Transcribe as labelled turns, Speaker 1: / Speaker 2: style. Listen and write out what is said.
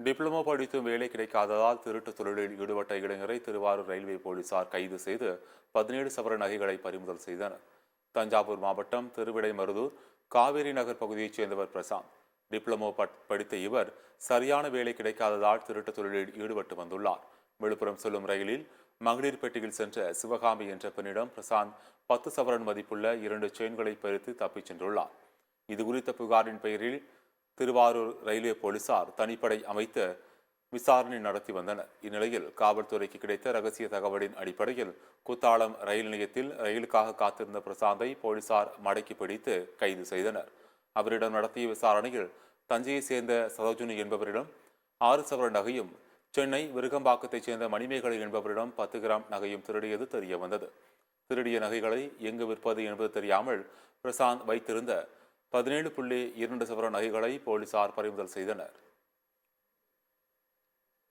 Speaker 1: Diploma படித்தும் வேலை கிடைக்காததால் திருட்டு தொழிலில் ஈடுபட்ட இளைஞரை திருவாரூர் ரயில்வே போலீசார் கைது செய்து 17 சவர நகைகளை பறிமுதல் செய்தனர். தஞ்சாவூர் மாவட்டம் திருவிடைமருதூர் காவேரி நகர் பகுதியைச் சேர்ந்தவர் பிரசாந்த். டிப்ளமோ படித்த இவர் சரியான வேலை கிடைக்காததால் திருட்டு தொழிலில் ஈடுபட்டு வந்துள்ளார். விழுப்புரம் செல்லும் ரயிலில் மகளிர் பெட்டியில் சென்ற சிவகாமி என்ற பெண்ணிடம் பிரசாந்த் 10 சவரன் மதிப்புள்ள 2 செயின்களை பறித்து தப்பிச் சென்றுள்ளார். இதுகுறித்த புகாரின் பெயரில் திருவாரூர் ரயில்வே போலீசார் தனிப்படை அமைத்து விசாரணை நடத்தி வந்தனர். இந்நிலையில் காவல்துறைக்கு கிடைத்த ரகசிய தகவலின் அடிப்படையில் குத்தாலம் ரயில் நிலையத்தில் ரயிலுக்காக காத்திருந்த பிரசாந்தை போலீசார் மடக்கி பிடித்து கைது செய்தனர். அவரிடம் நடத்திய விசாரணையில் தஞ்சையை சேர்ந்த சரோஜினி என்பவரிடம் 6 சவர நகையும், சென்னை விருகம்பாக்கத்தைச் சேர்ந்த மணிமேகலை என்பவரிடம் 10 கிராம் நகையும் திருடியது தெரிய வந்தது. திருடிய நகைகளை எங்கு விற்பது என்பது தெரியாமல் பிரசாந்த் வைத்திருந்த 17.2 சவர நகைகளை போலீசார் பறிமுதல் செய்தனர்.